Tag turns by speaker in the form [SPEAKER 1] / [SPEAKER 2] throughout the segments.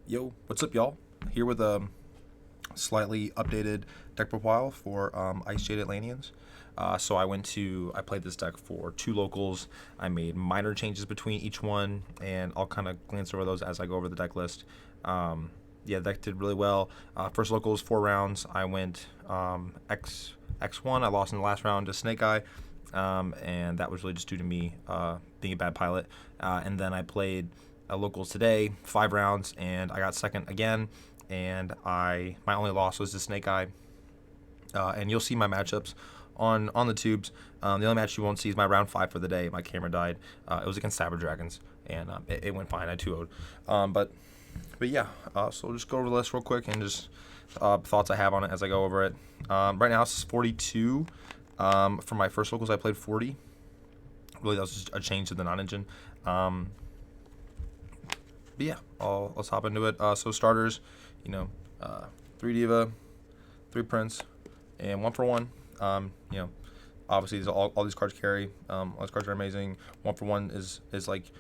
[SPEAKER 1] Yo, what's up, y'all? Here with a slightly updated deck profile for Icejade Atlanteans. I played this deck for two locals. I made minor changes between each one, and I'll kind of glance over those as I go over the deck list. The deck did really well. First locals, 4 rounds. I went X1. I lost in the last round to Snake Eye, and that was really just due to me being a bad pilot. And then I played locals today, 5 rounds, and I got second again. And my only loss was to Snake Eye. And you'll see my matchups on the tubes. The only match you won't see is my round 5 for the day. My camera died. It was against Saber Dragons, and it went fine. I 2-0'd. But yeah, so we'll just go over the list real quick and just thoughts I have on it as I go over it. Right now it's 42. For my first locals, I played 40. Really, that was just a change to the non-engine. But yeah, let's hop into it. So starters, 3 Diva, 3 Prince, and 1 for 1. Obviously all these cards carry. All these cards are amazing. 1 for 1 is like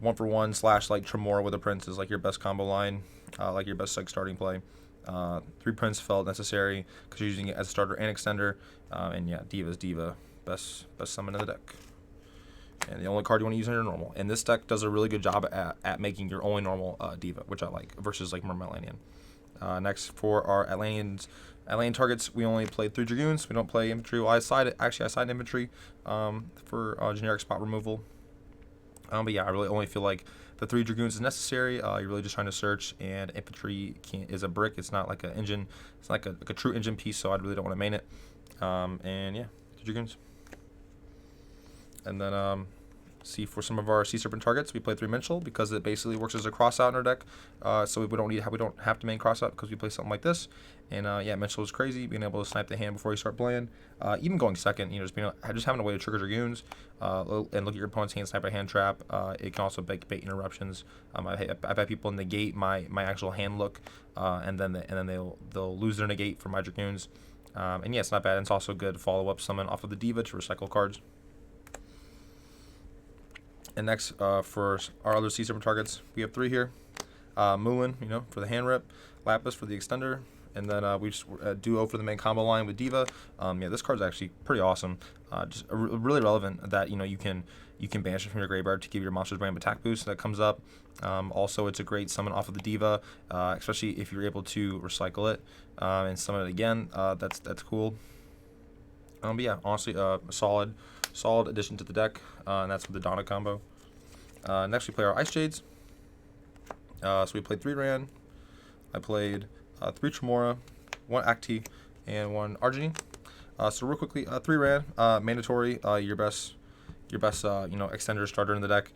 [SPEAKER 1] 1 for 1 / like Tremor with a Prince is like your best combo line, like your best like starting play. 3 Prince felt necessary because you're using it as a starter and extender. And yeah, Diva's Diva, best summon in the deck. And the only card you want to use in your normal. And this deck does a really good job at making your only normal Diva, which I like, versus like Mermaid Atlantean. Next, for our Atlantean targets, we only play 3 Dragoons. We don't play infantry. Well, I side infantry for generic spot removal. But yeah, I really only feel like the 3 Dragoons is necessary. You're really just trying to search, and infantry is a brick. It's not like an engine. It's like a true engine piece, so I really don't want to main it. And yeah, 3 Dragoons. And then see, for some of our Sea Serpent targets, we play 3 Minstrel because it basically works as a cross out in our deck. So we don't have to main cross out because we play something like this. And yeah, Minstrel is crazy, being able to snipe the hand before you start playing. Even going second, just having a way to trigger Dragoons and look at your opponent's hand, snipe a hand trap. It can also bait interruptions. I've had people negate my actual hand look, and then they'll lose their negate for my Dragoons. And yeah, it's not bad. And it's also good follow up summon off of the Diva to recycle cards. And next, for our other Sea Serpent targets, we have 3 here. Moulin, for the hand rip. Lapis for the extender. And then we just duo for the main combo line with Diva. This card's actually pretty awesome. Just really relevant that you can banish it from your graveyard to give your monsters random attack boost that comes up. Also, it's a great summon off of the Diva, especially if you're able to recycle it and summon it again. That's cool. But yeah, honestly, a solid addition to the deck, and that's with the Donna combo. Next, we play our Icejades. So we played 3 Ran. I played 3 Tremora, 1 Acti, and 1 Arginine. So real quickly, 3 Ran, mandatory. Your best extender starter in the deck.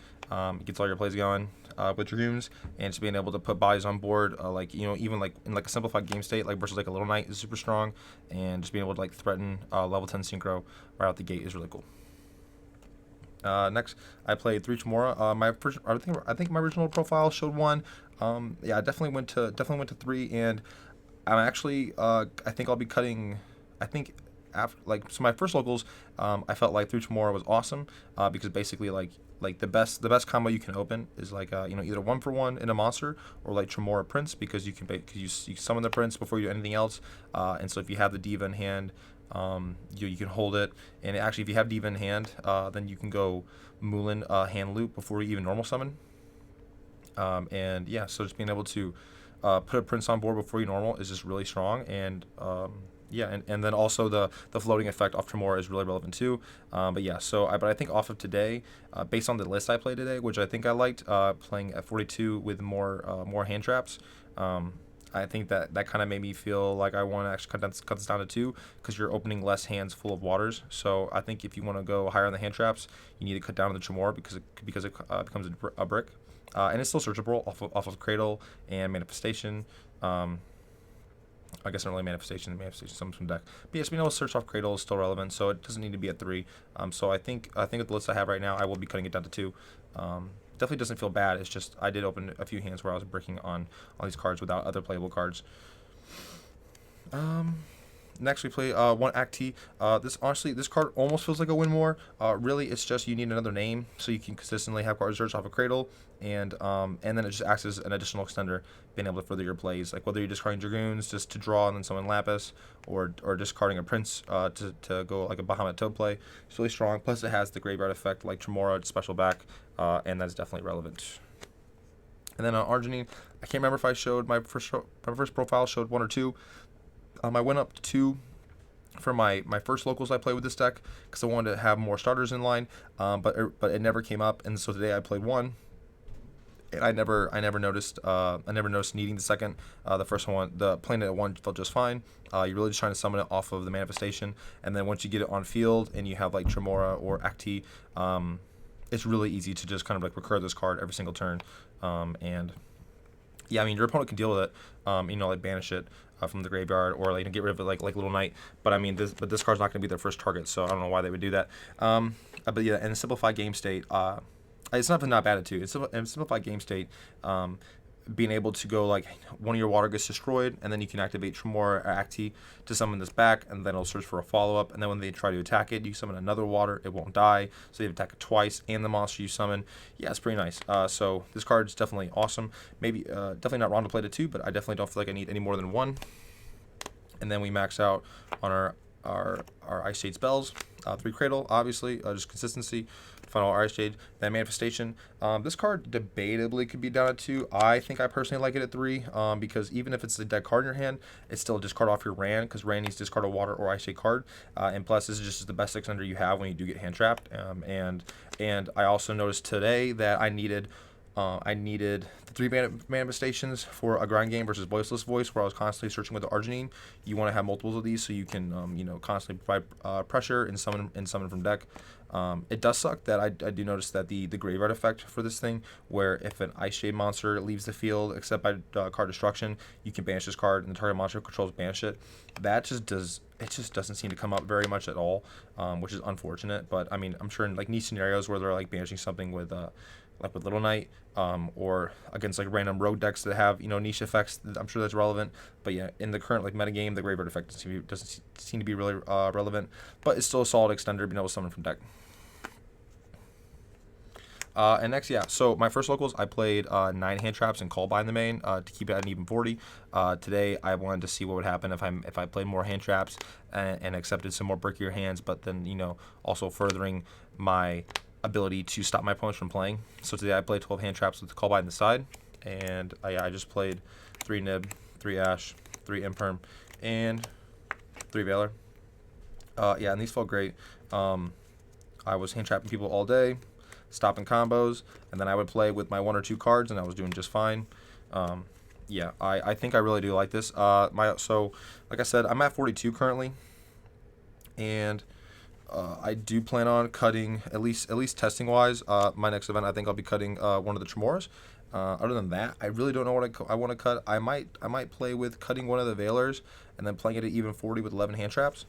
[SPEAKER 1] Gets all your plays going with Dragoons, and just being able to put bodies on board, even like in like a simplified game state, like versus like a Little Knight is super strong, and just being able to like threaten level 10 Synchro right out the gate is really cool. Next, I played 3 Tremora. I think my original profile showed 1. I definitely went to 3, and I'm actually I think I'll be cutting. I think after so my first locals, I felt like 3 Tremora was awesome because basically like the best combo you can open is like either 1 for 1 in a monster or like Tremora Prince because you summon the Prince before you do anything else, and so if you have the Diva in hand, you can hold it, and actually if you have Diva in hand, then you can go Moulin hand loop before you even normal summon. And yeah, so just being able to put a Prince on board before you normal is just really strong, and and then also the floating effect off Tremor is really relevant too. But I think off of today, based on the list I played today, which I think I liked, playing at 42 with more hand traps. I think that kind of made me feel like I want to actually cut this down to 2 because you're opening less hands full of waters. So I think if you want to go higher on the hand traps, you need to cut down on the Tremor because it becomes a brick. And it's still searchable off of Cradle and Manifestation. I guess not really Manifestation summons from deck. But yes, being able to search off Cradle is still relevant, so it doesn't need to be at 3. So I think with the list I have right now, I will be cutting it down to 2. Definitely doesn't feel bad. It's just I did open a few hands where I was bricking on all these cards without other playable cards. Next we play one Act T. This card almost feels like a win more. Really, it's just you need another name so you can consistently have card research off a cradle, and then it just acts as an additional extender, being able to further your plays. Like whether you're discarding Dragoons just to draw and then summon Lapis, or discarding a Prince to go like a Bahamut Toad play. It's really strong. Plus it has the graveyard effect like Tremora, special back, and that's definitely relevant. And then on Arginine, I can't remember if I showed my first profile showed 1 or 2. I went up to 2 for my first locals I played with this deck because I wanted to have more starters in line, but it never came up, and so today I played 1. And I never noticed needing the second. The first one, playing it at 1 felt just fine. You're really just trying to summon it off of the manifestation, and then once you get it on field and you have like Tremora or Acti, it's really easy to just kind of like recur this card every single turn. And yeah, I mean your opponent can deal with it, like banish it from the graveyard or like get rid of it like Little Knight. But I mean this card's not going to be their first target, so I don't know why they would do that. But yeah, and simplified game state. It's not bad at 2. It's simplified game state. Being able to go like one of your water gets destroyed, and then you can activate Tremor or Acti to summon this back, and then it'll search for a follow-up, and then when they try to attack it, you summon another water, it won't die, so you attack it twice, and the monster you summon. Yeah, it's pretty nice. So this card is definitely awesome. Maybe definitely not wrong to play to 2, but I definitely don't feel like I need any more than 1. And then we max out on our Icejade spells. 3 Cradle, obviously, just consistency. Final Icejade, then Manifestation. This card debatably could be down at 2. I think I personally like it at 3, because even if it's a dead card in your hand, it's still a discard off your Ran, because Ran needs to discard a water or Icejade card. And plus, this is just the best extender you have when you do get hand trapped. And I also noticed today that I needed the 3 manifestations for a grind game versus Voiceless Voice, where I was constantly searching with the Arginine. You want to have multiples of these so you can, constantly provide pressure and summon from deck. It does suck that I do notice that the graveyard effect for this thing, where if an Icejade monster leaves the field except by card destruction, you can banish this card and the target monster controls banish it. That just doesn't seem to come up very much at all, which is unfortunate. But I mean, I'm sure in like niche scenarios where they're like banishing something with like with Little Knight, or against like random rogue decks that have niche effects, I'm sure that's relevant. But yeah, in the current like metagame, the graveyard effect doesn't seem to be really relevant, but it's still a solid extender being able to summon from deck. And next, yeah, so my first locals, I played 9 hand traps and call by in the main to keep it at an even 40. Today, I wanted to see what would happen if I played more hand traps and accepted some more brickier hands, but then also furthering my ability to stop my opponents from playing. So today I played 12 hand traps with the call by in the side, and I just played 3 Nib, 3 Ash, 3 Imperm, and 3 Valor. Yeah, and these felt great. I was hand trapping people all day, stopping combos, and then I would play with my 1 or 2 cards, and I was doing just fine. Yeah, I think I really do like this. So like I said, I'm at 42 currently, and I do plan on cutting at least testing wise. My next event, I think I'll be cutting one of the Tremoras. Other than that, I really don't know what I want to cut. I might play with cutting one of the Valors and then playing it at even 40 with 11 hand traps.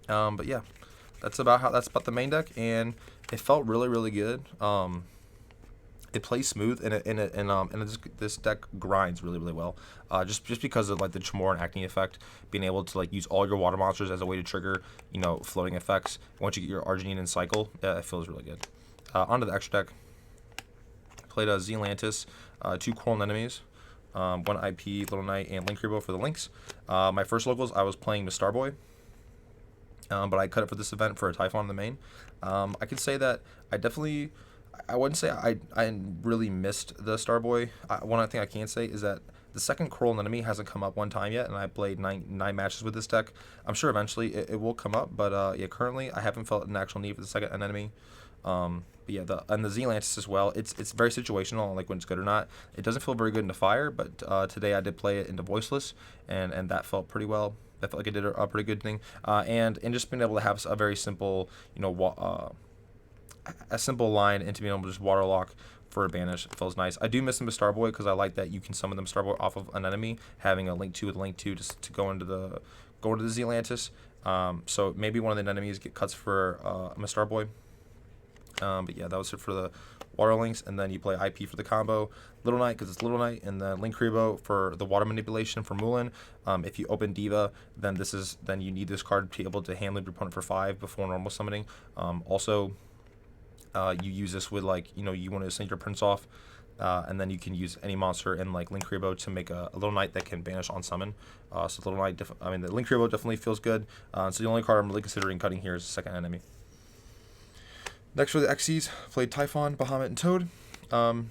[SPEAKER 1] But yeah, that's about the main deck, and it felt really good. It plays smooth, and this deck grinds really well. Just because of like the Tremor and Acne effect, being able to like use all your water monsters as a way to trigger floating effects. Once you get your Arginine in cycle, it feels really good. Onto the extra deck. Played a Atlantis, 2 Coral Enemies, 1 IP, Little Knight, and Link Hero for the links. My first locals, I was playing Miss Starboy, but I cut it for this event for a Typhon in the main. I could say that I wouldn't say I really missed the Starboy. One thing I can say is that the second Coral Enemy hasn't come up one time yet, and I played nine matches with this deck. I'm sure eventually it will come up, but yeah, currently I haven't felt an actual need for the second enemy. But yeah, the Atlantis as well. It's very situational, like when it's good or not. It doesn't feel very good into fire, but today I did play it into voiceless, and that felt pretty well. I felt like it did a pretty good thing, and just being able to have a very simple, a simple line into being able to just waterlock for a banish feels nice. I do miss them with Starboy because I like that you can summon them Starboy off of an enemy, having a link 2 with link 2 just to go into the Atlantis. So maybe one of the enemies get cuts for Miss Starboy. But yeah, that was it for the Water Links, and then you play IP for the combo. Little Knight because it's Little Knight, and then Link Rebo for the water manipulation for Mulan. If you open Diva, then you need this card to be able to handle your opponent for 5 before normal summoning. Also, you use this with you want to send your Prince off. And then you can use any monster in like Link Rebo to make a Little Knight that can banish on summon. So Little Knight, the Link Rebo definitely feels good. So the only card I'm really considering cutting here is the second enemy. Next for the Xyz, played Typhon, Bahamut, and Toad. Bahamut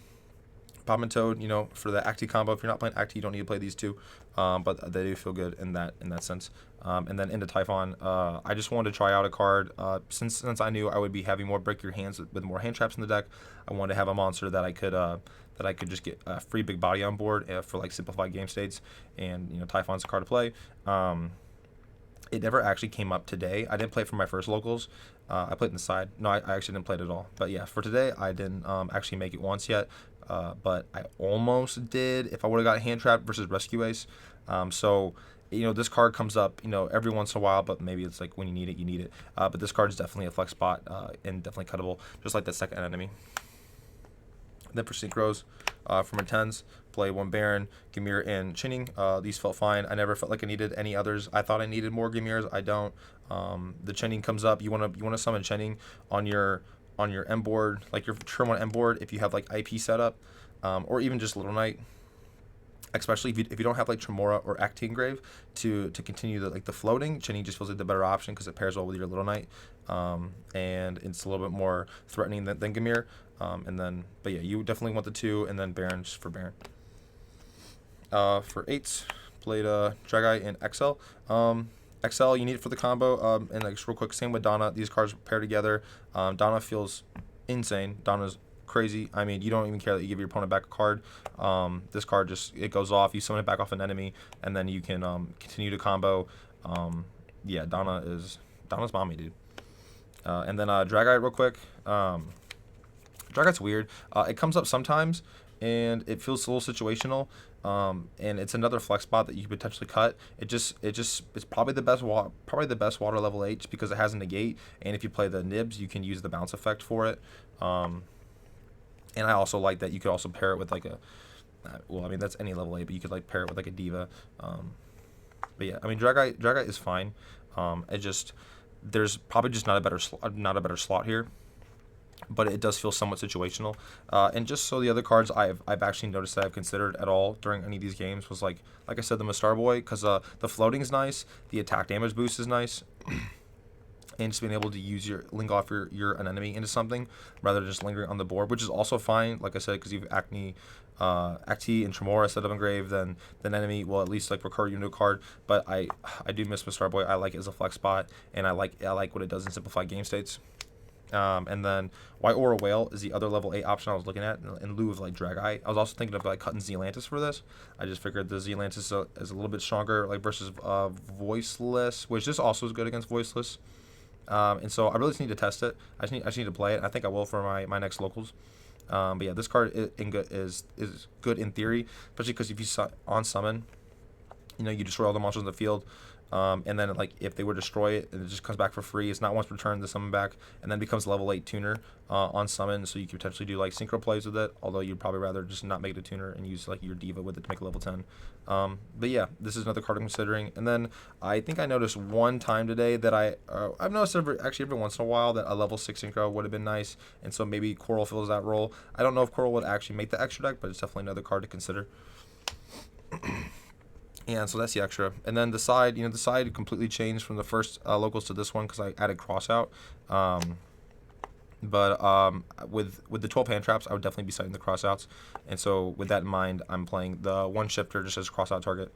[SPEAKER 1] and Toad, for the Acti combo. If you're not playing Acti, you don't need to play these two, but they do feel good in that sense. And then into Typhon, I just wanted to try out a card. Since I knew I would be having more Break Your Hands with more hand traps in the deck, I wanted to have a monster that I could just get a free big body on board for like simplified game states. And Typhon's a card to play. It never actually came up today. I didn't play it for my first locals. I played it in the side. No, I actually didn't play it at all. But yeah, for today, I didn't actually make it once yet. But I almost did if I would have got Hand Trap versus Rescue Ace. So this card comes up every once in a while, but maybe it's like when you need it, you need it. But this card is definitely a flex spot and definitely cuttable, just like the second enemy. Then for Synchros, for my 10s, play 1 Baron, Gamir, and Chinning. These felt fine. I never felt like I needed any others. I thought I needed more Gamirs. I don't. The Chinning comes up. You wanna summon Chinning on your M board, like your turn 1 M board, if you have like IP setup, or even just Little Knight. Especially if you don't have like Tremora or Acti Engrave to continue the floating, Chinning just feels like the better option because it pairs well with your Little Knight, and it's a little bit more threatening than Gamir. But yeah, you definitely want the 2, and then Baron just for Baron. For 8s, played Dragai and XL. XL, you need it for the combo. And like just real quick, same with Donna. These cards pair together. Donna feels insane. Donna's crazy. I mean, you don't even care that you give your opponent back a card. This card it goes off. You summon it back off an enemy, and then you can continue to combo. Yeah, Donna's mommy, dude. And then Dragai real quick. Dragite's weird. It comes up sometimes, and it feels a little situational. And it's another flex spot that you could potentially cut. It's probably the best water level 8 just because it has a negate, and if you play the nibs, you can use the bounce effect for it. And I also like that you could also pair it with like that's any level 8, but you could like pair it with like a diva. But yeah, I mean Dragai is fine. There's probably just not a better slot here. But it does feel somewhat situational. And just so the other cards I've actually noticed that I've considered at all during any of these games was like I said, the Mastar Boy, because the floating is nice, the attack damage boost is nice, and just being able to use link off an enemy into something rather than just lingering on the board, which is also fine, like I said, because you have Acti and Tremora set up engrave, then enemy will at least like recur you into a card. But I do miss Mastar Boy. I like it as a flex spot, and I like what it does in simplified game states. And then White Aura Whale is the other level 8 option I was looking at in lieu of like Dragai. I was also thinking of like cutting Zealantis for this. I just figured the Zealantis is a little bit stronger like versus Voiceless, which this also is good against Voiceless. And so I really just need to test it. I just need to play it. I think I will for my next locals. But yeah, this card is good in theory, especially because if you on summon, you destroy all the monsters in the field. And then like if they were to destroy it, and it just comes back for free. It's not once per turn to summon back, and then becomes level 8 tuner on summon. So you could potentially do like synchro plays with it. Although you'd probably rather just not make it a tuner and use like your diva with it to make it level 10. But yeah, this is another card I'm considering. And then I think I noticed one time today that I've noticed every once in a while that a level 6 synchro would have been nice. And so maybe Coral fills that role. I don't know if Coral would actually make the extra deck, but it's definitely another card to consider. Yeah, so that's the extra. And then the side completely changed from the first locals to this one because I added cross out. With the 12 hand traps, I would definitely be setting the cross outs. And so with that in mind, I'm playing the 1 shifter just as cross out target,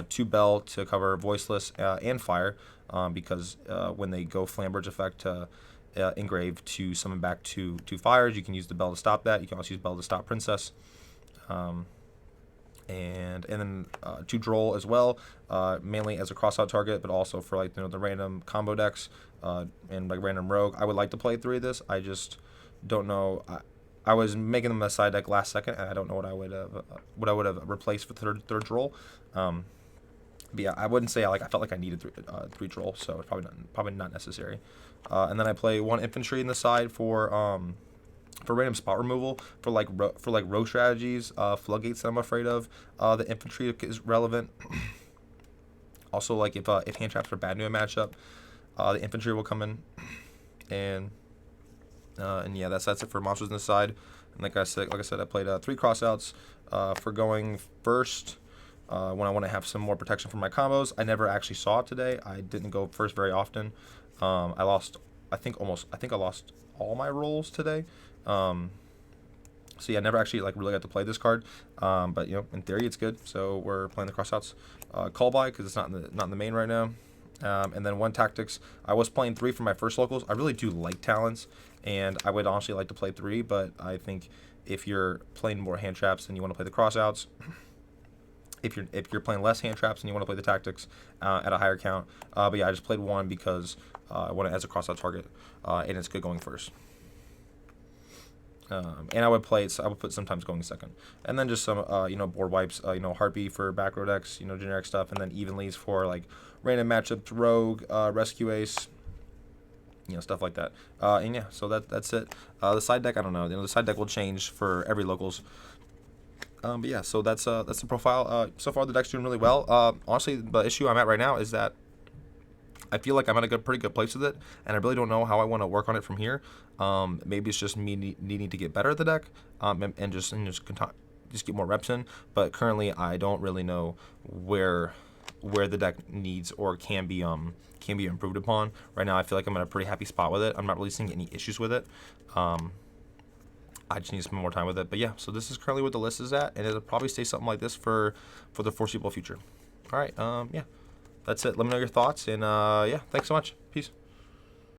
[SPEAKER 1] 2 Bell to cover Voiceless and Fire, because when they go Flamberge effect to engrave to summon back 2 fires, you can use the Bell to stop that. You can also use Bell to stop Princess. And then 2 Droll as well, mainly as a cross-out target, but also for like the random combo decks and like random rogue. I would like to play 3 of this. I just don't know. I was making them a side deck last second, and I don't know what I would have replaced for third Droll. But yeah, I wouldn't say I felt like I needed 3 Droll, so it's probably not necessary. And then I play 1 infantry in the side for For random spot removal, for like row strategies, floodgates that I'm afraid of, the infantry is relevant. Also, like if hand traps are bad to a matchup, the infantry will come in, and yeah, that's it for monsters on the side. And like I said, I played 3 crossouts for going first. When I want to have some more protection for my combos, I never actually saw it today. I didn't go first very often. I lost, I think I lost all my rolls today. So yeah, I never actually like really got to play this card. But you know, in theory, it's good. So we're playing the crossouts. Call by because it's not in the main right now. And then 1 tactics. I was playing 3 for my first locals. I really do like talents, and I would honestly like to play 3. But I think if you're playing more hand traps and you want to play the crossouts, if you're playing less hand traps and you want to play the tactics at a higher count. But yeah, I just played 1 because I want it as a crossout target, and it's good going first. And I would put sometimes going second, and then just some board wipes, Heartbeat for back row decks, generic stuff, and then evenlies for like random matchups, rogue, rescue ace, stuff like that. And yeah, so that's it. The side deck, I don't know. The side deck will change for every locals. But yeah, so that's the profile. So far the deck's doing really well. Honestly, the issue I'm at right now is that I feel like I'm at a pretty good place with it, and I really don't know how I want to work on it from here. Maybe it's just me needing to get better at the deck, and just get more reps in. But currently, I don't really know where the deck needs or can be improved upon. Right now, I feel like I'm in a pretty happy spot with it. I'm not really seeing any issues with it. I just need to spend more time with it. But yeah, so this is currently what the list is at, and it'll probably stay something like this for the foreseeable future. All right, yeah. That's it. Let me know your thoughts, and yeah, thanks so much. Peace.